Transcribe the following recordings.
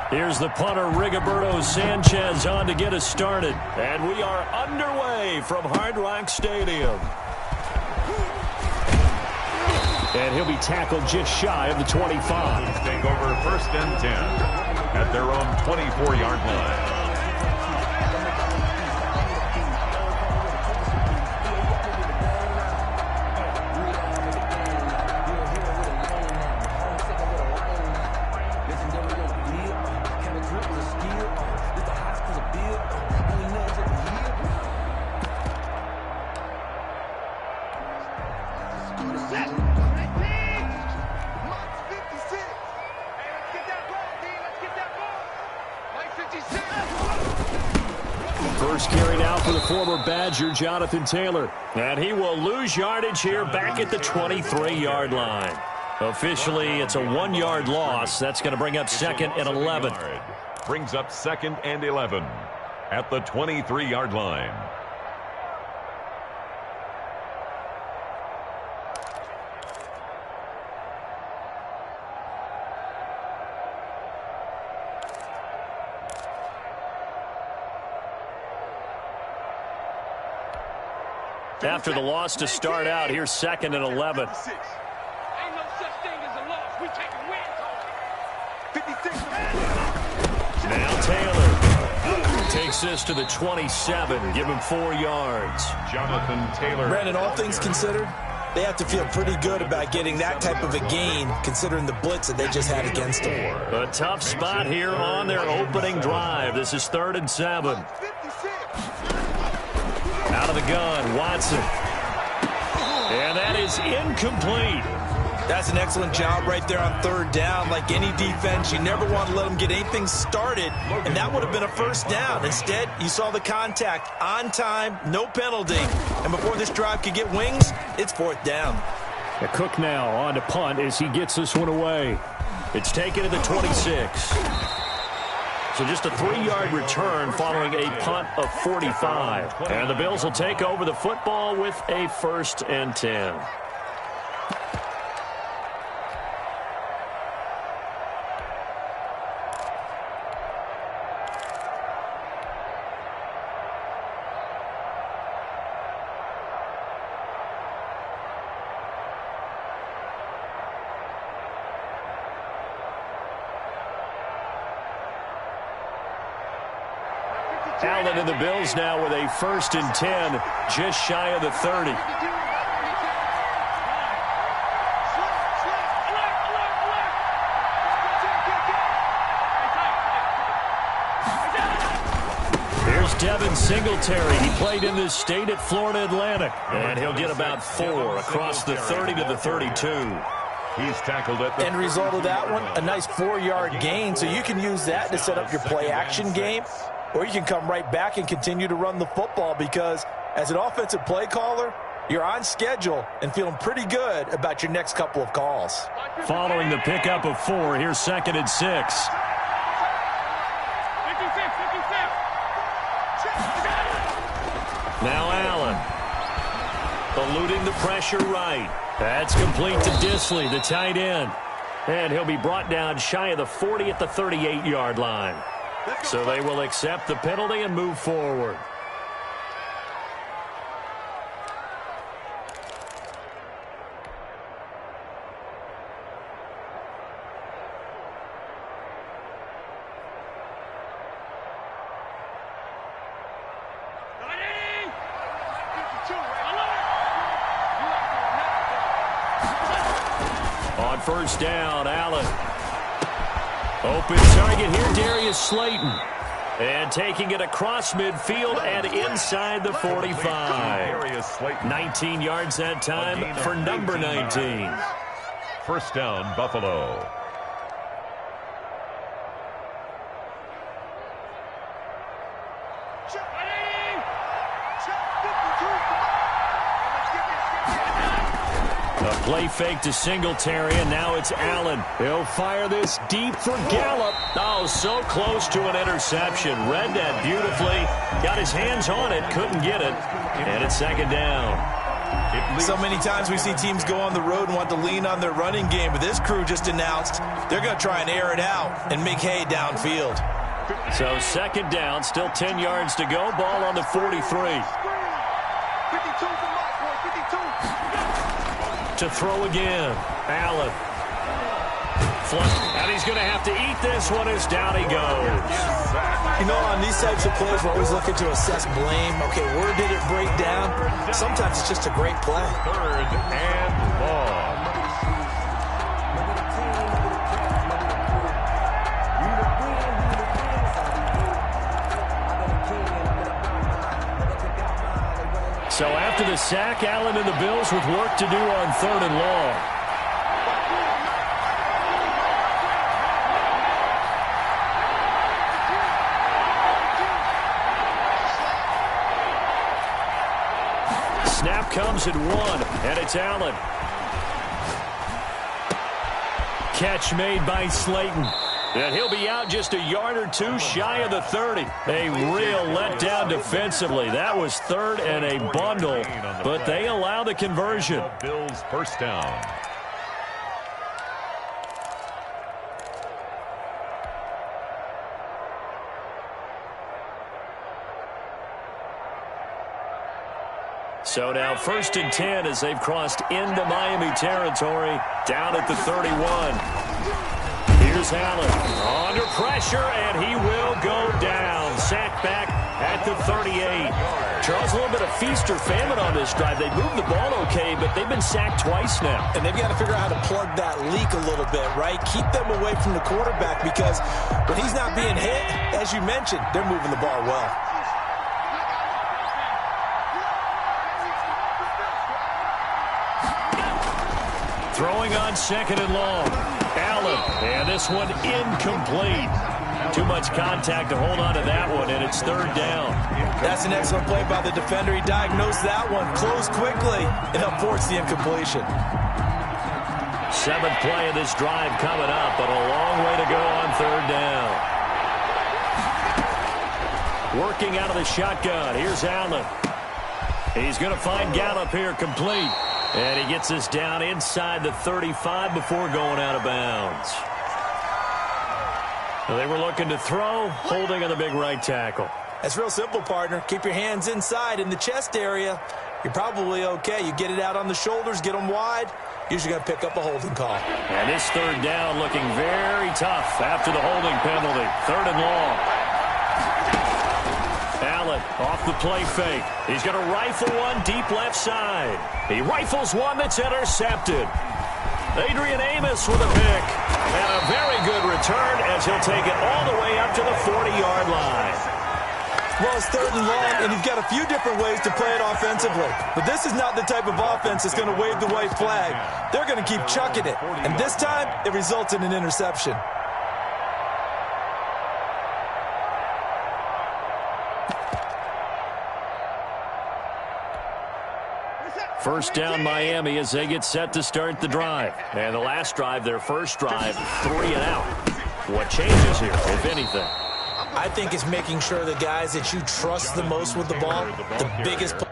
Here's the punter, Rigoberto Sanchez, on to get us started. And we are underway from Hard Rock Stadium. And he'll be tackled just shy of the 25. Take over 1st and 10 at their own 24-yard line. First carry now for the former Badger, Jonathan Taylor. And he will lose yardage here back at the 23-yard line. Officially, it's a 1-yard loss. That's going to bring up 2nd and 11. Brings up 2nd and 11 at the 23-yard line. After the loss to start out, here's 2nd and 11. Ain't no such thing as a loss. We taking wins home. Now Taylor takes this to the 27. Give him 4 yards. Jonathan Taylor. Brandon, all things considered, they have to feel pretty good about getting that type of a gain, considering the blitz that they just had against them. A tough spot here on their opening drive. This is 3rd and 7. Out of the gun, Watson. And that is incomplete. That's an excellent job right there on 3rd down. Like any defense, you never want to let them get anything started, and that would have been a 1st down. Instead, you saw the contact on time, no penalty. And before this drive could get wings, it's 4th down. Cook now on to punt as he gets this one away. It's taken to the 26. So just a 3-yard return following a punt of 45. And the Bills will take over the football with a 1st and 10. Allen and the Bills now with a 1st and 10, just shy of the 30. Here's Devin Singletary. He played in this state at Florida Atlantic. And he'll get about 4 across the 30 to the 32. He's tackled at the End result of that one, a nice 4-yard gain, so you can use that to set up your play-action game. Or you can come right back and continue to run the football because as an offensive play caller, you're on schedule and feeling pretty good about your next couple of calls. Following the pickup of 4, here's 2nd and 6. Now Allen. Eluding the pressure right. That's complete to Disley, the tight end. And he'll be brought down shy of the 40 at the 38-yard line. So they will accept the penalty and move forward. On 1st down, Allen. Open target here, Darius Slayton. And taking it across midfield and inside the 45. 19 yards that time for number 19. 1st down, Buffalo. A play fake to Singletary, and now it's Allen. He'll fire this deep for Gallup. Oh, so close to an interception. Read that beautifully. Got his hands on it, couldn't get it. And it's 2nd down. So many times we see teams go on the road and want to lean on their running game, but this crew just announced they're going to try and air it out and make hay downfield. So second down, still 10 yards to go. Ball on the 43. 52 for Mark, 52. To throw again. Allen. And he's going to have to eat this one as down he goes. You know, on these types of plays, we're always looking to assess blame. Okay, where did it break down? Sometimes it's just a great play. Third and long. So after the sack, Allen and the Bills with work to do on third and long. Snap comes at 1, and it's Allen. Catch made by Slayton. And he'll be out just a yard or two shy of the 30. A real letdown defensively. That was third and a bundle, but they allow the conversion. Bills first down. So now 1st and 10 as they've crossed into Miami territory down at the 31. Here's Allen under pressure, and he will go down. Sacked back at the 38. Charles, a little bit of feast or famine on this drive. They moved the ball okay, but they've been sacked twice now. And they've got to figure out how to plug that leak a little bit, right? Keep them away from the quarterback because when he's not being hit, as you mentioned, they're moving the ball well. Throwing on 2nd and long. Allen, and this one incomplete. Too much contact to hold on to that one, and it's 3rd down. That's an excellent play by the defender. He diagnosed that one, closed quickly, and helped force the incompletion. 7th play of this drive coming up, but a long way to go on 3rd down. Working out of the shotgun. Here's Allen. He's going to find Gallup here complete. And he gets us down inside the 35 before going out of bounds. They were looking to throw, holding on the big right tackle. That's real simple, partner. Keep your hands inside in the chest area. You're probably okay. You get it out on the shoulders, get them wide. Usually going to pick up a holding call. And this 3rd down looking very tough after the holding penalty. 3rd and long. Allen off the play fake. He's going to rifle one deep left side. He rifles one that's intercepted. Adrian Amos with a pick. And a very good return as he'll take it all the way up to the 40-yard line. Well, it's 3rd and long, and you've got a few different ways to play it offensively. But this is not the type of offense that's going to wave the white flag. They're going to keep chucking it. And this time, it results in an interception. First down Miami as they get set to start the drive. And the last drive, their first drive, 3 and out. What changes here, if anything? I think it's making sure the guys that you trust the most with the ball, the biggest play.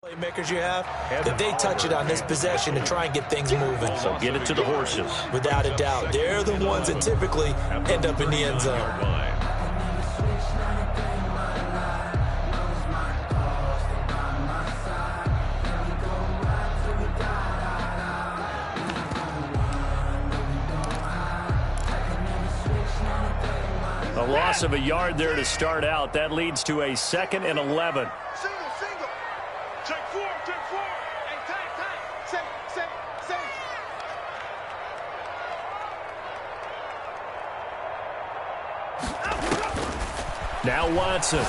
Playmakers you have, that they touch it on this possession to try and get things moving. So get it to the horses. Without a doubt. They're the ones that typically end up in the end zone. A loss of a yard there to start out. That leads to a 2nd and 11. Single. Take 4. Hey, time. Safe. Now Watson.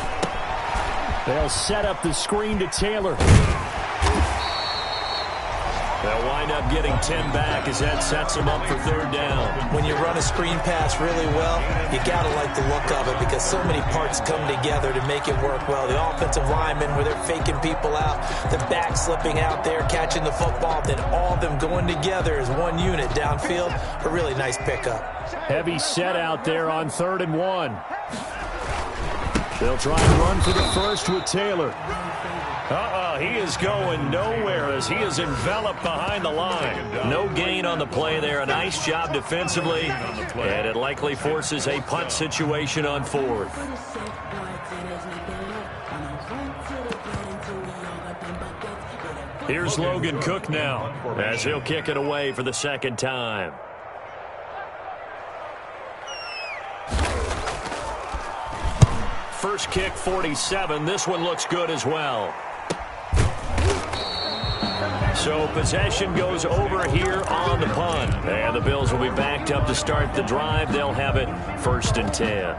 They'll set up the screen to Taylor. They'll wind up getting 10 back as that sets them up for third down. When you run a screen pass really well, you got to like the look of it because so many parts come together to make it work well. The offensive linemen, where they're faking people out, the back slipping out there, catching the football, then all of them going together as one unit downfield. A really nice pickup. Heavy set out there on 3rd and 1. They'll try and run for the first with Taylor. He is going nowhere as he is enveloped behind the line. No gain on the play there. A nice job defensively. And it likely forces a punt situation on 4th. Here's Logan Cook now as he'll kick it away for the second time. First kick, 47. This one looks good as well. So possession goes over here on the punt. And the Bills will be backed up to start the drive. They'll have it 1st and 10.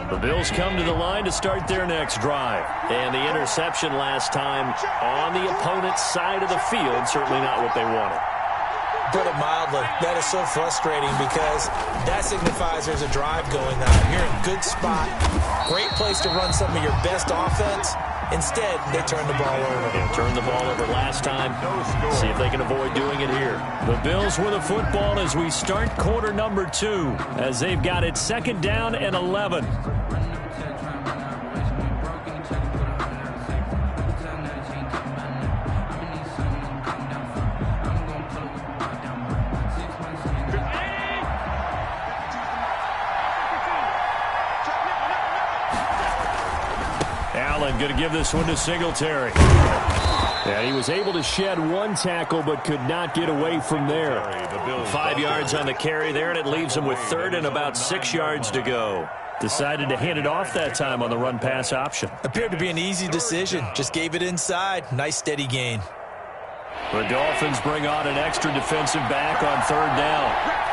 The Bills come to the line to start their next drive. And the interception last time on the opponent's side of the field. Certainly not what they wanted. Put it mildly, that is so frustrating because that signifies there's a drive going on. You're in a good spot, great place to run some of your best offense. Instead, they turn the ball over. Yeah, turned the ball over last time. See if they can avoid doing it here. The Bills with the football as we start quarter number 2, as they've got it 2nd down and 11. Allen going to give this one to Singletary. And he was able to shed one tackle but could not get away from there. 5 yards on the carry there, and it leaves him with 3rd and about 6 yards to go. Decided to hand it off that time on the run-pass option. Appeared to be an easy decision. Just gave it inside. Nice steady gain. The Dolphins bring on an extra defensive back on 3rd down.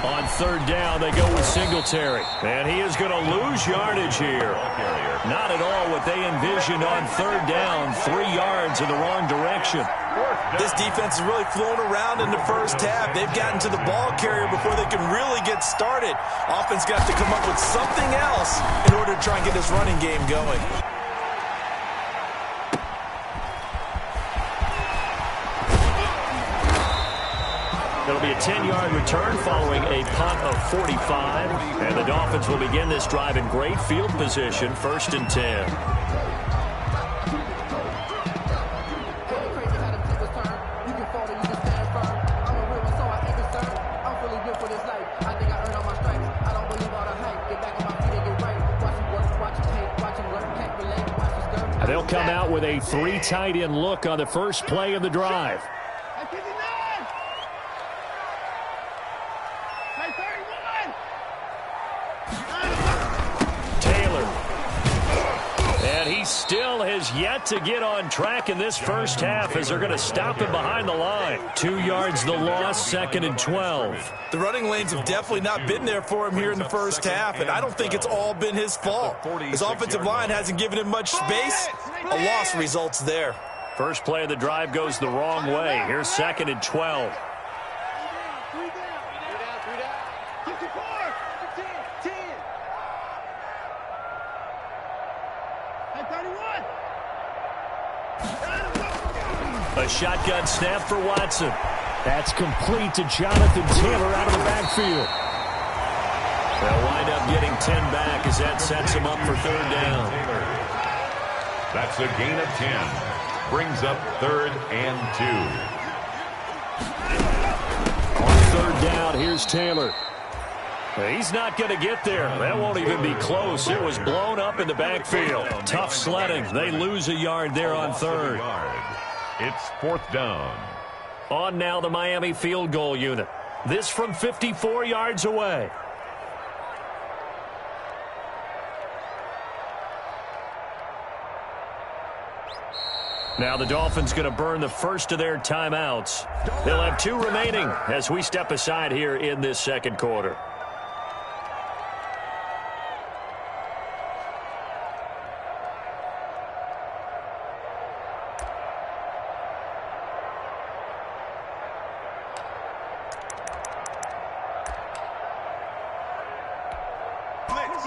On 3rd down, they go with Singletary. And he is going to lose yardage here. Not at all what they envisioned on 3rd down. 3 yards in the wrong direction. This defense has really flown around in the first half. They've gotten to the ball carrier before they can really get started. Offense got to come up with something else in order to try and get this running game going. It'll be a 10-yard return following a punt of 45. And the Dolphins will begin this drive in great field position, 1st and 10. They'll come out with a 3 tight end look on the first play of the drive. Still has yet to get on track in this first half as they're going to stop him behind the line. 2 yards the loss, 2nd and 12. The running lanes have definitely not been there for him here in the first half, and I don't think it's all been his fault. His offensive line hasn't given him much space. A loss results there. First play of the drive goes the wrong way. Here's 2nd and 12. A shotgun snap for Watson. That's complete to Jonathan Taylor out of the backfield. They'll wind up getting 10 back as that sets him up for 3rd down. That's a gain of 10. Brings up 3rd and 2. On 3rd down, here's Taylor. He's not going to get there. That won't even be close. It was blown up in the backfield. Tough sledding. They lose a yard there on 3rd. It's 4th down. On now the Miami field goal unit. This from 54 yards away. Now the Dolphins going to burn the first of their timeouts. They'll have 2 remaining as we step aside here in this second quarter.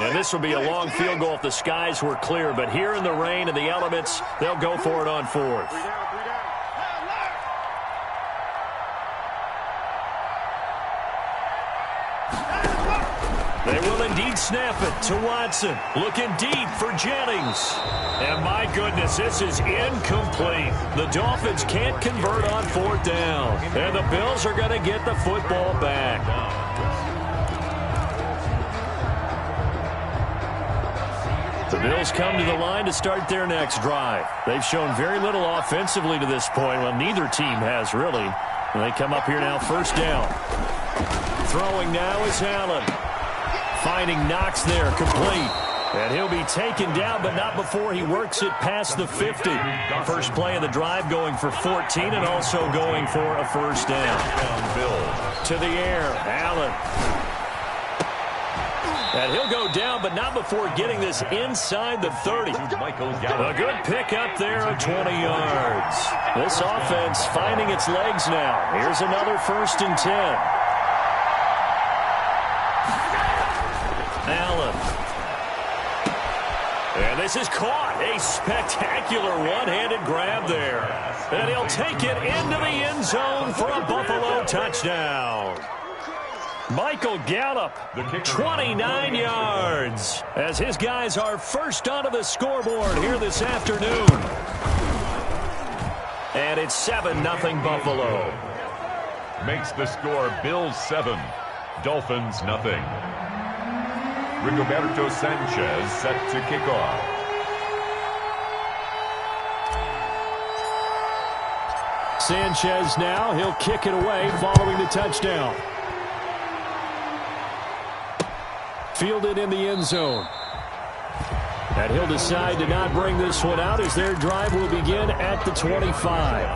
And this will be a long field goal if the skies were clear. But here in the rain and the elements, they'll go for it on 4th. They will indeed snap it to Watson. Looking deep for Jennings. And my goodness, this is incomplete. The Dolphins can't convert on 4th down. And the Bills are going to get the football back. The Bills come to the line to start their next drive. They've shown very little offensively to this point. Well, neither team has, really. And they come up here now, 1st down. Throwing now is Allen. Finding Knox there, complete. And he'll be taken down, but not before he works it past the 50. First play of the drive going for 14 and also going for a 1st down. To the air, Allen. And he'll go down, but not before getting this inside the 30. A good pickup there of 20 yards. This offense finding its legs now. Here's another 1st and 10. Allen. And this is caught. A spectacular one-handed grab there. And he'll take it into the end zone for a Buffalo touchdown. Michael Gallup, 29 yards, as his guys are first onto the scoreboard here this afternoon. And it's 7-0 Buffalo. Makes the score Bills 7, Dolphins nothing. Rigoberto Sanchez set to kick off. Sanchez now, he'll kick it away following the touchdown. Fielded in the end zone. And he'll decide to not bring this one out as their drive will begin at the 25.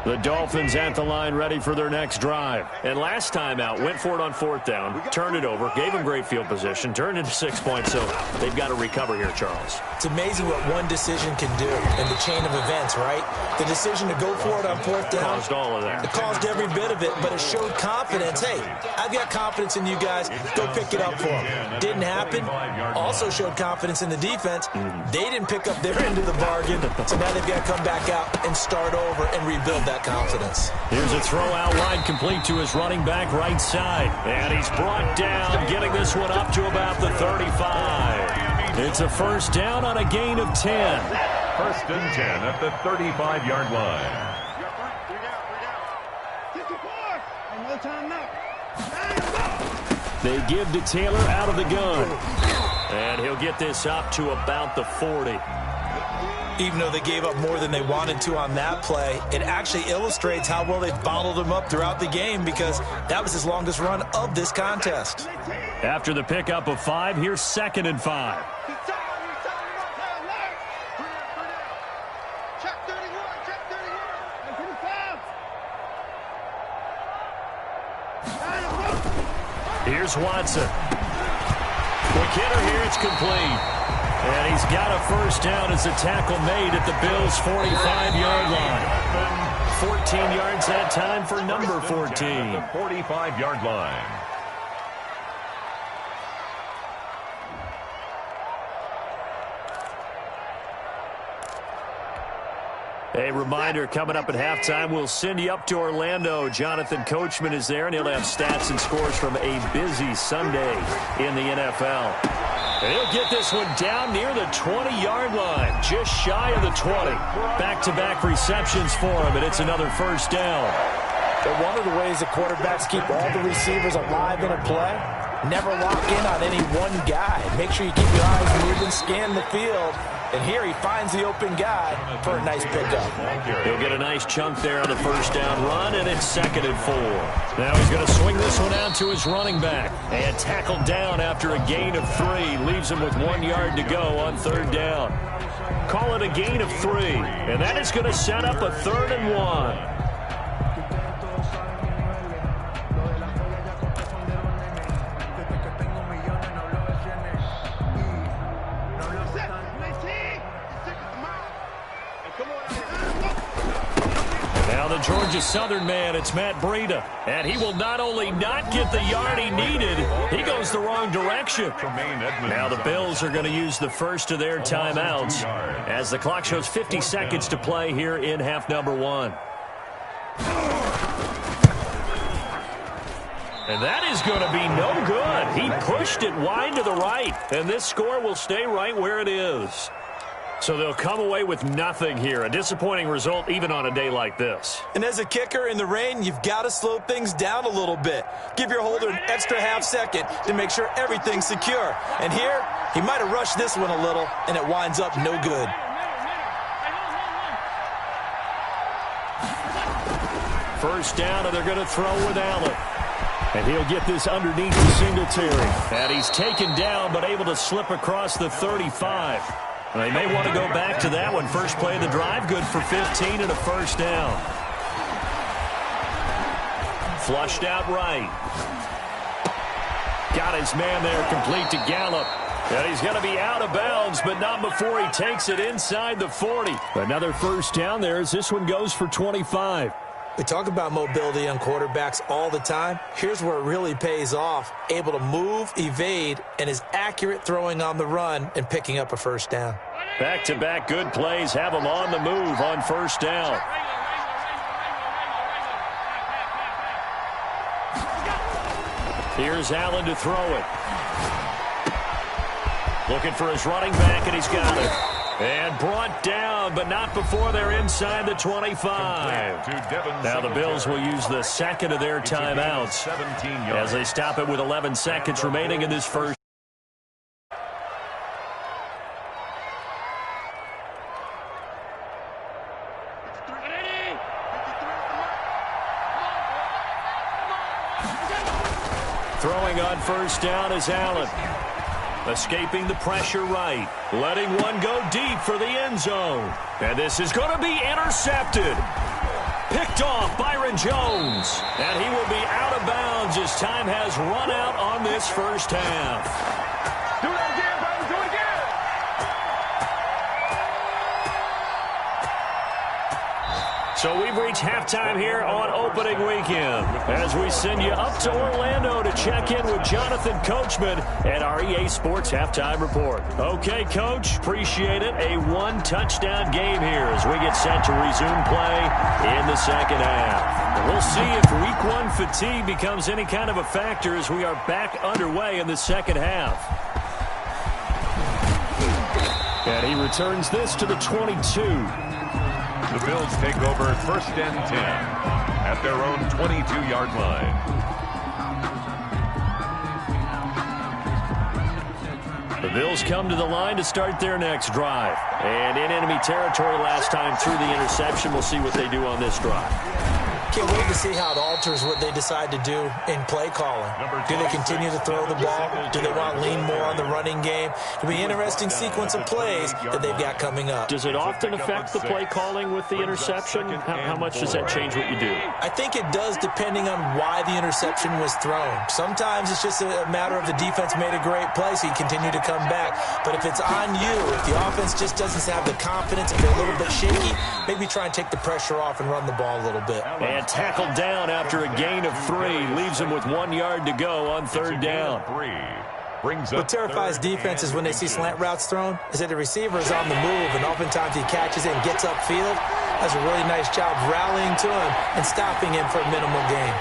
The Dolphins at the line ready for their next drive. And last time out, went for it on 4th down, turned it over, gave them great field position, turned into 6 points, so they've got to recover here, Charles. It's amazing what one decision can do in the chain of events, right? The decision to go for it on 4th down. Caused all of that. It caused every bit of it, but it showed confidence. Hey, I've got confidence in you guys. Go pick it up for them. Didn't happen. Also showed confidence in the defense. They didn't pick up their end of the bargain, so now they've got to come back out and start over and rebuild that confidence. Here's a throw out wide complete to his running back right side. And he's brought down, getting this one up to about the 35. It's a 1st down on a gain of 10. 1st and 10 at the 35-yard line. They give to Taylor out of the gun. And he'll get this up to about the 40. Even though they gave up more than they wanted to on that play, it actually illustrates how well they've bottled them up throughout the game because that was his longest run of this contest. After the pickup of 5, here's 2nd and 5. Here's Watson. Quick hitter here, it's complete. And he's got a 1st down as the tackle made at the Bills' 45-yard line. 14 yards that time for number 14. The 45-yard line. A reminder, coming up at halftime, we'll send you up to Orlando. Jonathan Coachman is there, and he'll have stats and scores from a busy Sunday in the NFL. And he'll get this one down near the 20-yard line, just shy of the 20. Back-to-back receptions for him, and it's another 1st down. But one of the ways the quarterbacks keep all the receivers alive in a play, never lock in on any one guy. Make sure you keep your eyes moving, scan the field, And here he finds the open guy for a nice pickup. He'll get a nice chunk there on the first down run, and it's 2nd and 4. Now he's going to swing this one out to his running back. And tackled down after a gain of 3. Leaves him with 1 yard to go on 3rd down. Call it a gain of 3. And that is going to set up a 3rd and 1. Georgia Southern man, it's Matt Breida. And he will not only not get the yard he needed, he goes the wrong direction. Now the Bills are going to use the first of their timeouts as the clock shows 50 seconds to play here in half number 1. And that is going to be no good. He pushed it wide to the right, and this score will stay right where it is. So they'll come away with nothing here. A disappointing result even on a day like this. And as a kicker in the rain, you've got to slow things down a little bit. Give your holder an extra half-second to make sure everything's secure. And here, he might have rushed this one a little, and it winds up no good. First down, and they're going to throw with Allen. And he'll get this underneath the Singletary. And he's taken down, but able to slip across the 35. They may want to go back to that one. First play of the drive, good for 15 and a first down. Flushed out right. Got his man there, complete to Gallup. And he's going to be out of bounds, but not before he takes it inside the 40. Another first down there as this one goes for 25. We talk about mobility on quarterbacks all the time. Here's where it really pays off. Able to move, evade, and is accurate throwing on the run and picking up a first down. Back-to-back good plays have him on the move on first down. Here's Allen to throw it. Looking for his running back, and he's got it. And brought down, but not before they're inside the 25. Now the Bills will use the second of their timeouts as they stop it with 11 seconds remaining in this first. Throwing on first down is Allen. Escaping the pressure right. Letting one go deep for the end zone. And this is going to be intercepted. Picked off Byron Jones. And he will be out of bounds as time has run out on this first half. Do that again, brother. Do it again. So we've reached halftime here on opening weekend as we send you up to Orlando to check in with Jonathan Coachman at our EA Sports Halftime Report. Okay, Coach, appreciate it. A one-touchdown game here as we get set to resume play in the second half. And we'll see if Week 1 fatigue becomes any kind of a factor as we are back underway in the second half. And he returns this to the 22. The Bills take over first and 10 at their own 22-yard line. The Bills come to the line to start their next drive. And in enemy territory last time through the interception. We'll see what they do on this drive. Can't wait to see how it alters what they decide to do in play calling. Do they continue to throw the ball? Do they want to lean more on the running game? It'll be an interesting sequence of plays that they've got coming up. Does it often affect the play calling with the interception? How much does that change what you do? I think it does depending on why the interception was thrown. Sometimes it's just a matter of the defense made a great play, so you continue to come back. But if it's on you, if the offense just doesn't have the confidence, if they're a little bit shaky, maybe try and take the pressure off and run the ball a little bit. And tackled down after a gain of 3. Leaves him with 1 yard to go on third down. What terrifies defenses when they see slant routes thrown is that the receiver is on the move, and oftentimes he catches it and gets upfield. Does a really nice job rallying to him and stopping him for a minimal gain.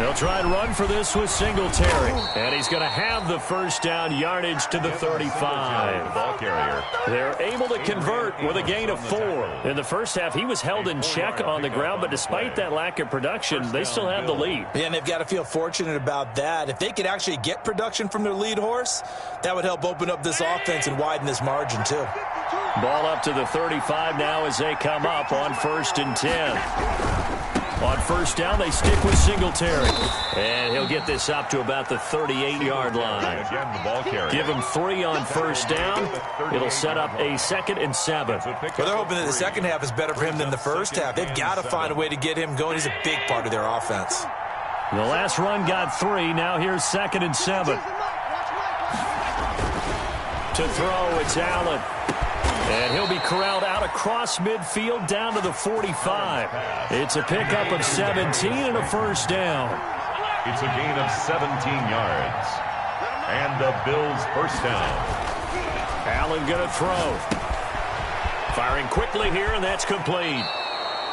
They'll try and run for this with Singletary. And he's going to have the first down yardage to the 35. Ball carrier. They're able to convert with a gain of 4. In the first half, he was held in check on the ground, but despite that lack of production, they still have the lead. Yeah, and they've got to feel fortunate about that. If they could actually get production from their lead horse, that would help open up this offense and widen this margin too. Ball up to the 35 now as they come up on 1st and 10. On first down, they stick with Singletary. And he'll get this up to about the 38-yard line. Again, the ball carrier. Give him 3 on first down. It'll set up a 2nd and 7. Well, they're hoping that the second half is better for him than the first half. They've got to find a way to get him going. He's a big part of their offense. The last run got 3. Now here's 2nd and 7. To throw, it's Allen. And he'll be corralled out across midfield down to the 45. It's a pickup of 17 and a first down. It's a gain of 17 yards. And the Bills' first down. Allen going to throw. Firing quickly here, and that's complete.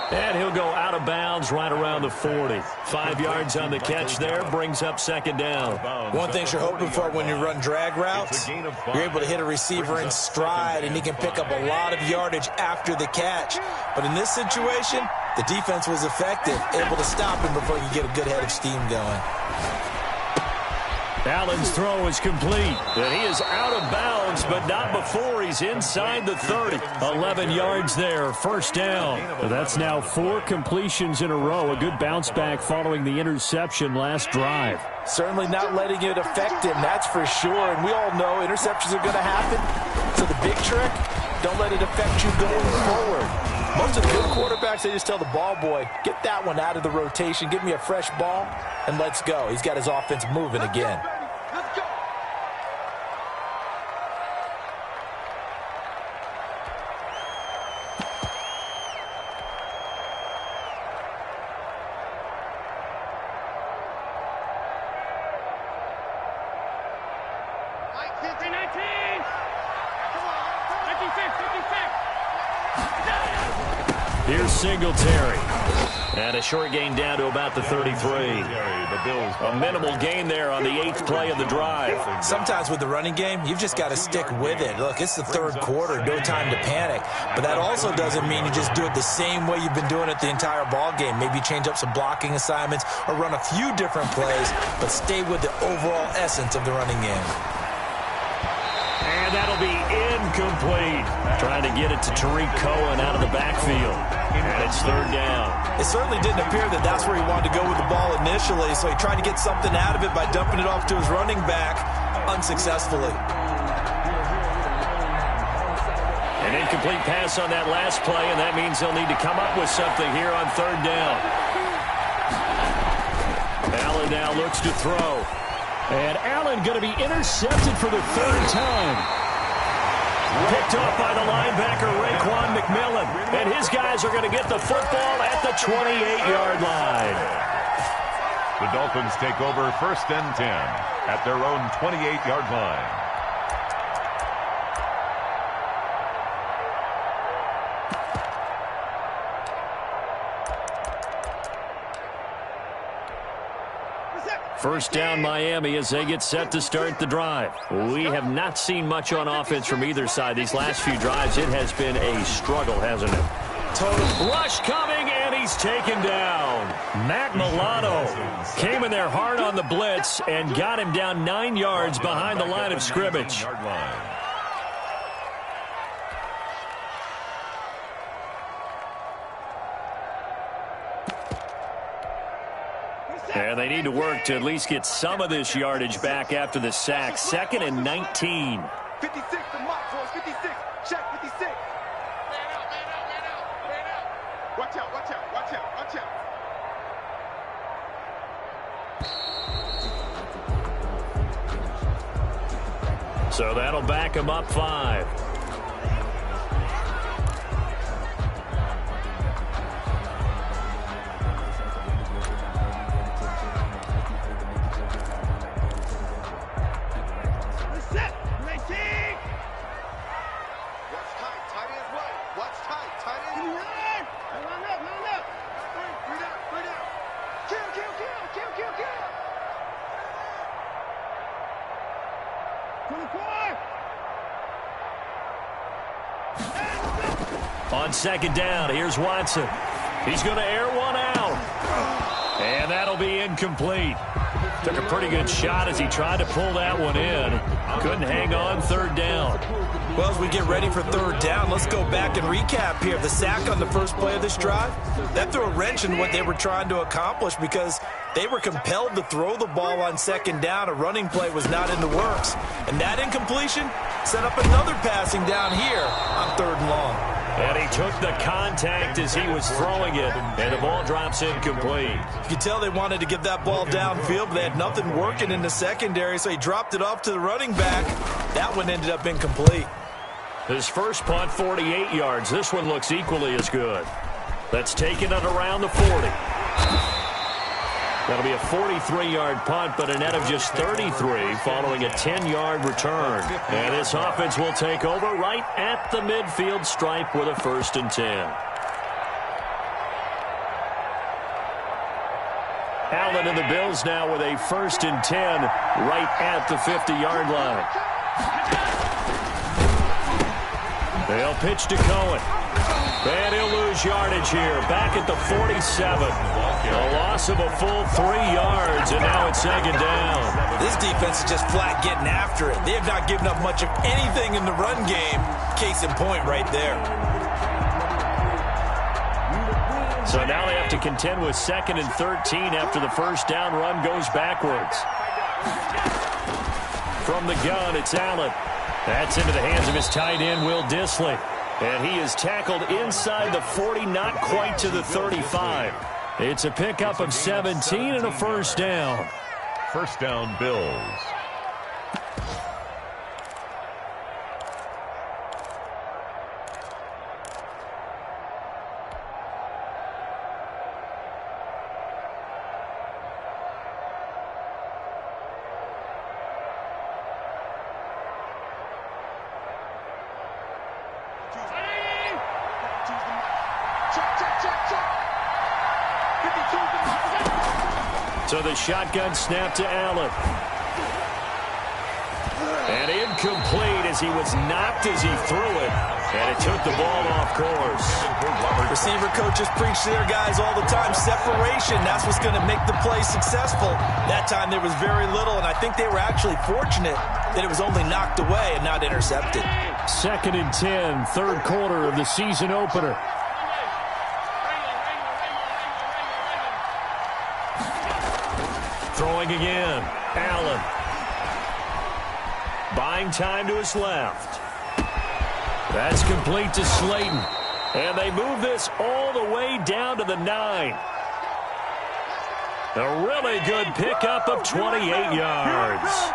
And he'll go out of bounds right around the 40. 5 yards on the catch there, brings up 2nd down. One thing you're hoping for when you run drag routes, you're able to hit a receiver in stride, and he can pick up a lot of yardage after the catch. But in this situation, the defense was effective, able to stop him before you get a good head of steam going. Allen's throw is complete. And he is out of bounds, but not before he's inside the 30. 11 yards there, first down. That's now 4 completions in a row. A good bounce back following the interception last drive. Certainly not letting it affect him, that's for sure. And we all know interceptions are going to happen. So the big trick, don't let it affect you going forward. Most of the good quarterbacks, they just tell the ball boy, get that one out of the rotation, give me a fresh ball, and let's go. He's got his offense moving again. Let's go. Here's Singletary. And a short gain down to about the 33. A minimal gain there on the 8th play of the drive. Sometimes with the running game, you've just got to stick with it. Look, it's the 3rd quarter, no time to panic. But that also doesn't mean you just do it the same way you've been doing it the entire ball game. Maybe change up some blocking assignments or run a few different plays, but stay with the overall essence of the running game. And that'll be incomplete. Trying to get it to Tariq Cohen out of the backfield. And it's 3rd down. It certainly didn't appear that that's where he wanted to go with the ball initially, so he tried to get something out of it by dumping it off to his running back unsuccessfully. An incomplete pass on that last play, and that means they'll need to come up with something here on 3rd down. Allen now looks to throw. And Allen going to be intercepted for the 3rd time. Picked up by the linebacker, Raekwon McMillan. And his guys are going to get the football at the 28-yard line. The Dolphins take over 1st and 10 at their own 28-yard line. First down, Miami, as they get set to start the drive. We have not seen much on offense from either side. These last few drives, it has been a struggle, hasn't it? Total rush coming, and he's taken down. Matt Milano came in there hard on the blitz and got him down 9 yards behind the line of scrimmage. And they need to work to at least get some of this yardage back after the sack. 2nd and 19. 56 to Mott, boys. 56. Check 56. Man out, man out, man out, man out. Watch out, watch out, watch out, watch out. So that'll back him up 5. Kill, kill, kill, kill, kill, kill. On second down, here's Watson. He's going to air one out. And that'll be incomplete. Took a pretty good shot as he tried to pull that one in. Couldn't hang on third down. Well, as we get ready for third down, let's go back and recap here. The sack on the first play of this drive, that threw a wrench in what they were trying to accomplish because they were compelled to throw the ball on second down. A running play was not in the works. And that incompletion set up another passing down here on third and long. And he took the contact as he was throwing it, and the ball drops incomplete. You could tell they wanted to get that ball downfield, but they had nothing working in the secondary, so he dropped it off to the running back. That one ended up incomplete. His first punt, 48 yards. This one looks equally as good. That's taken it around the 40. That'll be a 43-yard punt, but a net of just 33 following a 10-yard return. And this offense will take over right at the midfield stripe with a 1st and 10. Allen and the Bills now with a 1st and 10 right at the 50-yard line. They'll pitch to Cohen. And he'll lose yardage here. Back at the 47. A loss of a full 3 yards, and now it's second down. This defense is just flat getting after it. They have not given up much of anything in the run game. Case in point right there. So now they have to contend with 2nd and 13 after the first down run goes backwards. From the gun, it's Allen. That's into the hands of his tight end, Will Dissly. And he is tackled inside the 40, not quite to the 35. It's a pickup of 17 and a 1st down. 1st down, Bills. So the shotgun snap to Allen. And incomplete as he was knocked as he threw it. And it took the ball off course. Receiver coaches preach to their guys all the time. Separation, that's what's going to make the play successful. That time there was very little, and I think they were actually fortunate that it was only knocked away and not intercepted. 2nd and 10, 3rd quarter of the season opener. Throwing again, Allen. Buying time to his left. That's complete to Slayton. And they move this all the way down to the 9. A really good pickup of 28 yards.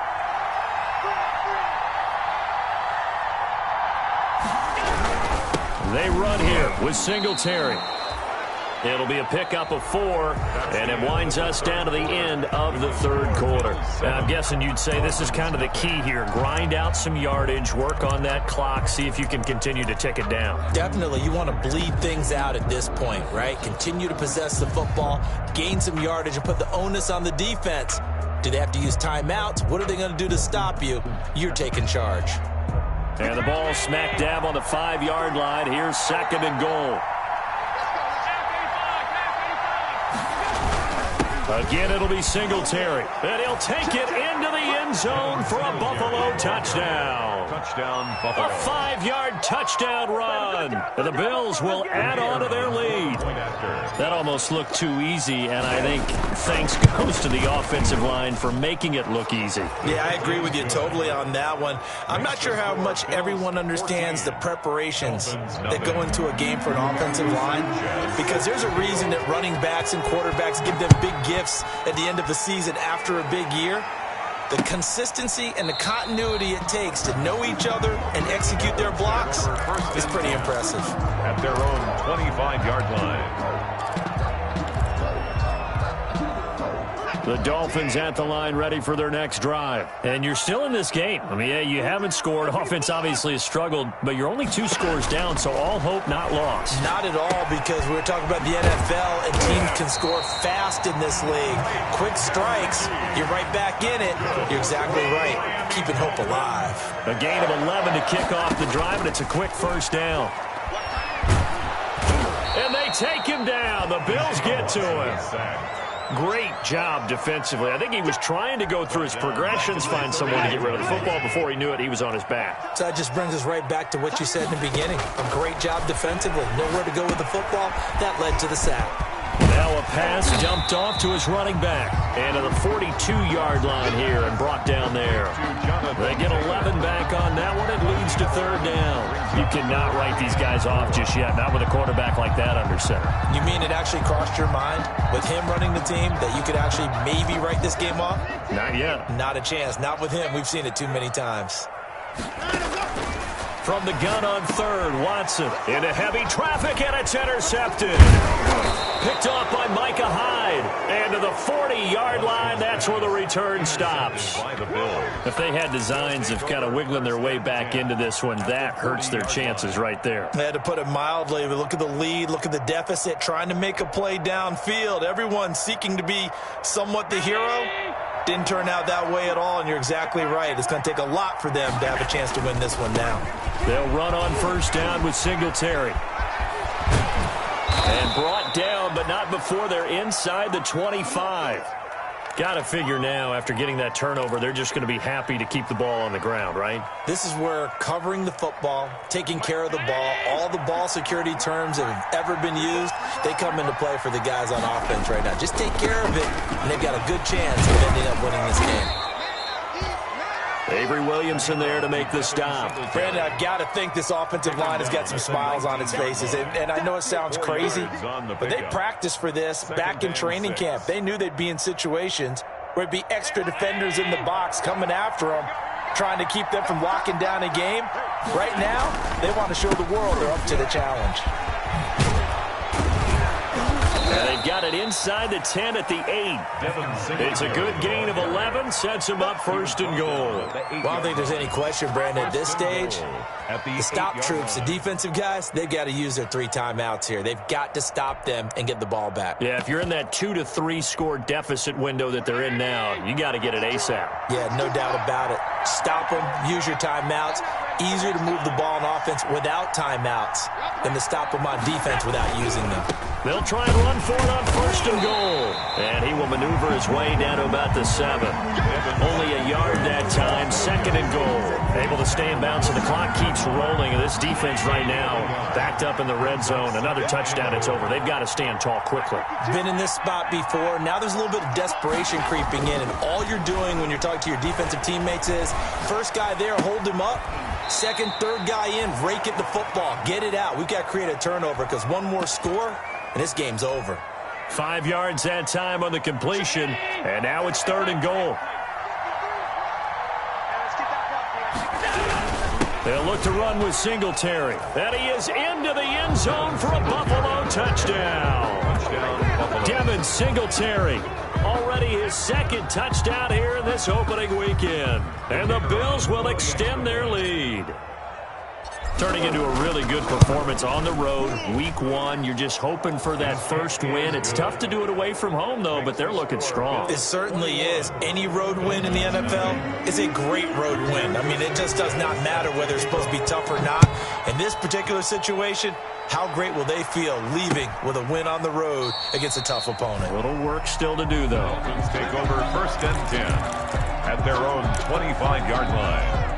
They run here with Singletary. It'll be a pickup of 4, and it winds us down to the end of the 3rd quarter. Now, I'm guessing you'd say this is kind of the key here. Grind out some yardage, work on that clock, see if you can continue to tick it down. Definitely. You want to bleed things out at this point, right? Continue to possess the football, gain some yardage, and put the onus on the defense. Do they have to use timeouts? What are they going to do to stop you? You're taking charge. And the ball smack dab on the 5-yard line. Here's 2nd and goal. Again, it'll be Singletary. And he'll take it into the end zone for a Buffalo touchdown. Touchdown, Buffalo. A 5-yard touchdown run. And the Bills will add on to their lead. That almost looked too easy, and I think thanks goes to the offensive line for making it look easy. Yeah, I agree with you totally on that one. I'm not sure how much everyone understands the preparations that go into a game for an offensive line, because there's a reason that running backs and quarterbacks give them big gifts at the end of the season after a big year. The consistency and the continuity it takes to know each other and execute their blocks is pretty impressive. At their own 25-yard line. The Dolphins at the line ready for their next drive. And you're still in this game. I mean, yeah, you haven't scored. Offense obviously has struggled, but you're only 2 scores down, so all hope not lost. Not at all, because we were talking about the NFL, and teams can score fast in this league. Quick strikes, you're right back in it. You're exactly right. Keeping hope alive. A gain of 11 to kick off the drive, and it's a quick first down. And they take him down. The Bills get to him. Great job defensively. I think he was trying to go through his progressions, find someone to get rid of the football. Before he knew it, he was on his back. So that just brings us right back to what you said in the beginning. A great job defensively. Nowhere to go with the football. That led to the sack. Now a pass dumped off to his running back. And to the 42-yard line here and brought down there. They get 11 back on that one. It leads to third down. You cannot write these guys off just yet. Not with a quarterback like that under center. You mean it actually crossed your mind with him running the team that you could actually maybe write this game off? Not yet. Not a chance. Not with him. We've seen it too many times. From the gun on third, Watson into heavy traffic, and it's intercepted. Picked off by Micah Hyde. And to the 40-yard line, that's where the return stops. If they had designs of kind of wiggling their way back into this one, that hurts their chances right there. They had to put it mildly, but look at the lead, look at the deficit, trying to make a play downfield. Everyone seeking to be somewhat the hero. Didn't turn out that way at all, and you're exactly right. It's going to take a lot for them to have a chance to win this one now. They'll run on first down with Singletary. And brought down, but not before they're inside the 25. Got to figure now, after getting that turnover, they're just going to be happy to keep the ball on the ground, right? This is where covering the football, taking care of the ball, all the ball security terms that have ever been used, they come into play for the guys on offense right now. Just take care of it, and they've got a good chance of ending up winning this game. Avery Williamson there to make the stop. Brandon, I've got to think this offensive line has got some smiles on its faces. And I know it sounds crazy, but they practiced for this back in training camp. They knew they'd be in situations where it'd be extra defenders in the box coming after them, trying to keep them from locking down a game. Right now, they want to show the world they're up to the challenge. And they've got it inside the 10 at the 8. It's a good gain of 11, sets them up first and goal. Well, I don't think there's any question, Brandon, at this stage, the stop troops, the defensive guys, they've got to use their 3 timeouts here. They've got to stop them and get the ball back. Yeah, if you're in that 2 to 3 score deficit window that they're in now, you got to get it ASAP. Yeah, no doubt about it. Stop them, use your timeouts. Easier to move the ball on offense without timeouts than to stop them on defense without using them. They'll try and run for it on first and goal. And he will maneuver his way down to about the 7. Only a yard that time, second and goal. Able to stay in bounds, so the clock keeps rolling. And this defense right now backed up in the red zone. Another touchdown, it's over. They've got to stand tall quickly. Been in this spot before. Now there's a little bit of desperation creeping in. And all you're doing when you're talking to your defensive teammates is, first guy there, hold him up. Second, third guy in, rake at the football. Get it out. We've got to create a turnover because one more score, and this game's over. 5 yards that time on the completion, and now it's third and goal. They'll look to run with Singletary. And he is into the end zone for a Buffalo touchdown. Devin Singletary, already his second touchdown here in this opening weekend. And the Bills will extend their lead. Turning into a really good performance on the road. Week 1, you're just hoping for that first win. It's tough to do it away from home, though, but they're looking strong. It certainly is. Any road win in the NFL is a great road win. I mean, it just does not matter whether it's supposed to be tough or not. In this particular situation, how great will they feel leaving with a win on the road against a tough opponent? A little work still to do, though. Dolphins take over first and 10 at their own 25-yard line.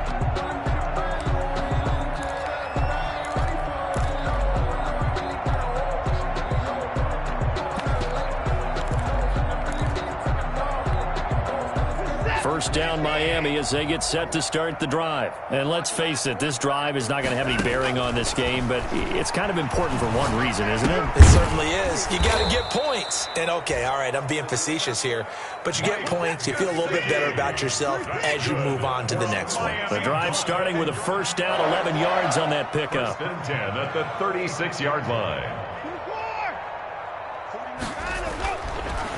First down Miami as they get set to start the drive. And let's face it, this drive is not going to have any bearing on this game, but it's kind of important for one reason, isn't it? It certainly is. You got to get points. And okay, all right, I'm being facetious here, but you get points, you feel a little bit better about yourself as you move on to the next one. The drive starting with a first down, 11 yards on that pickup. First and 10 at the 36-yard line.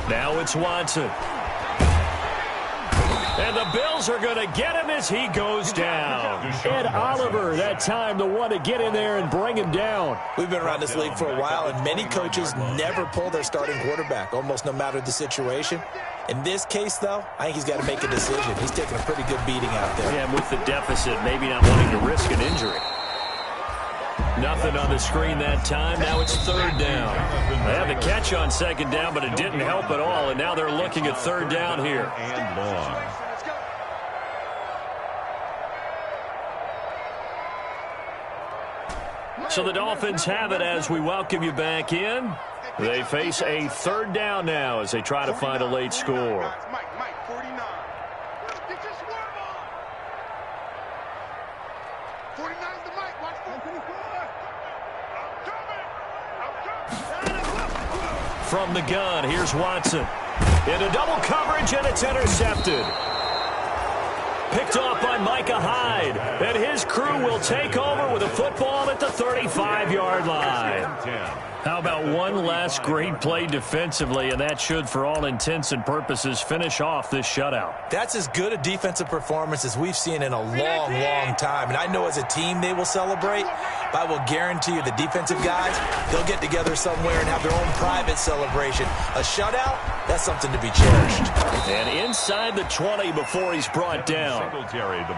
Now it's Watson. And the Bills are going to get him as he goes down. Ed Oliver, that time, the one to get in there and bring him down. We've been around this league for a while, and many coaches never pull their starting quarterback, almost no matter the situation. In this case, though, I think he's got to make a decision. He's taking a pretty good beating out there. Yeah, and with the deficit, maybe not wanting to risk an injury. Nothing on the screen that time. Now it's third down. They had the catch on second down, but it didn't help at all, and now they're looking at third down here. And long. So the Dolphins have it as we welcome you back in. They face a third down now as they try to find a late score. Mike, 49. Get your swerve on. 49's the Mike. Watch for 54. I'm coming. From the gun, here's Watson. Into double coverage, and it's intercepted. Picked off by Micah Hyde. And his crew will take over with a football at the 35-yard line. How about one last great play defensively, and that should, for all intents and purposes, finish off this shutout. That's as good a defensive performance as we've seen in a long, long time. And I know as a team they will celebrate, but I will guarantee you the defensive guys, they'll get together somewhere and have their own private celebration. A shutout, that's something to be cherished. And inside the 20 before he's brought down.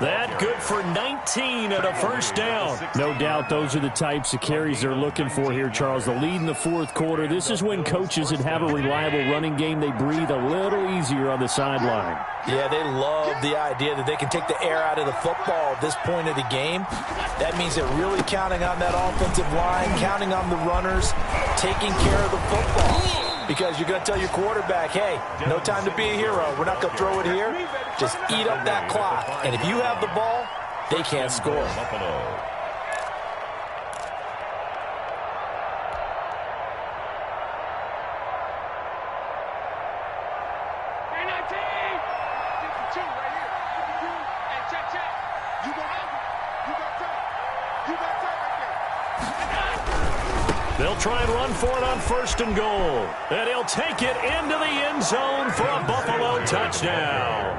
That good for 19 and a first down. No doubt those are the types of carries they're looking for here, Charles. The lead in the fourth quarter. This is when coaches that have a reliable running game, they breathe a little easier on the sideline. Yeah, they love the idea that they can take the air out of the football at this point of the game. That means they're really counting on that offensive line, counting on the runners, taking care of the football. Because you're going to tell your quarterback, hey, no time to be a hero. We're not going to throw it here. Just eat up that clock. And if you have the ball, they can't score. They'll try and run for it on first and goal. And he'll take it into the end zone for a Buffalo touchdown.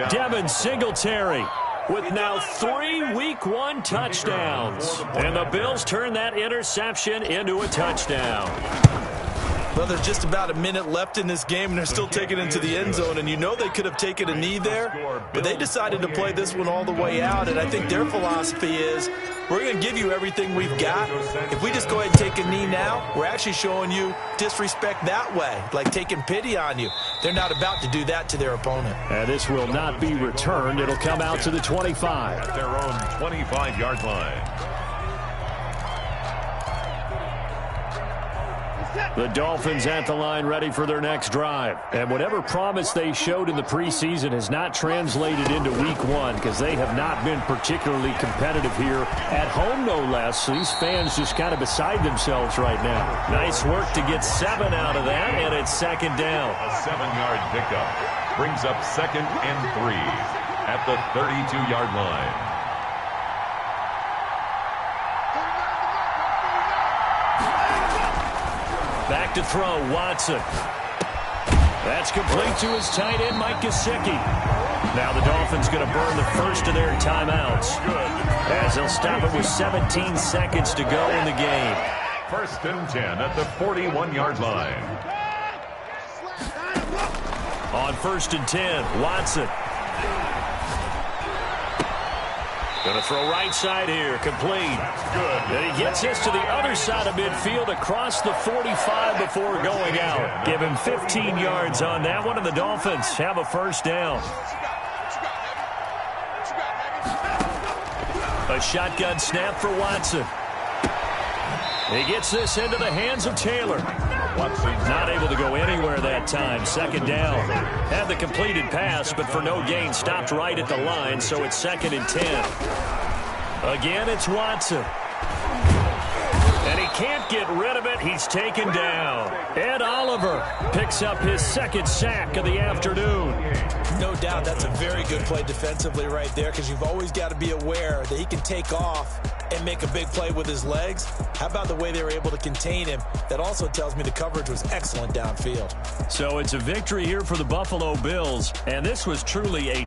Devin Singletary with now 3 Week 1 touchdowns. And the Bills turn that interception into a touchdown. Well, there's just about a minute left in this game, and they're still taking it into the end zone. And you know they could have taken a knee there, but they decided to play this one all the way out. And I think their philosophy is, we're going to give you everything we've got. If we just go ahead and take a knee now, we're actually showing you disrespect that way, like taking pity on you. They're not about to do that to their opponent. And this will not be returned. It'll come out to the 25. At their own 25-yard line. The Dolphins at the line ready for their next drive. And whatever promise they showed in the preseason has not translated into Week 1 because they have not been particularly competitive here at home, no less. So these fans just kind of beside themselves right now. Nice work to get 7 out of that, and it's second down. A 7-yard pickup brings up 2nd and 3 at the 32-yard line. Back to throw, Watson. That's complete to his tight end, Mike Gesicki. Now the Dolphins going to burn the first of their timeouts as they'll stop it with 17 seconds to go in the game. 1st and 10 at the 41-yard line. On 1st and 10, Watson. Going to throw right side here, complete. And he gets this to the other side of midfield across the 45 before going out. Give him 15 yards on that one, and the Dolphins have a first down. A shotgun snap for Watson. He gets this into the hands of Taylor. Not able to go anywhere that time. Second down. Had the completed pass, but for no gain, stopped right at the line, so it's 2nd and 10. Again, it's Watson. And he can't get rid of it. He's taken down. Ed Oliver picks up his 2nd sack of the afternoon. No doubt that's a very good play defensively right there, because you've always got to be aware that he can take off and make a big play with his legs. How about the way they were able to contain him? That also tells me the coverage was excellent downfield. So it's a victory here for the Buffalo Bills, and this was truly a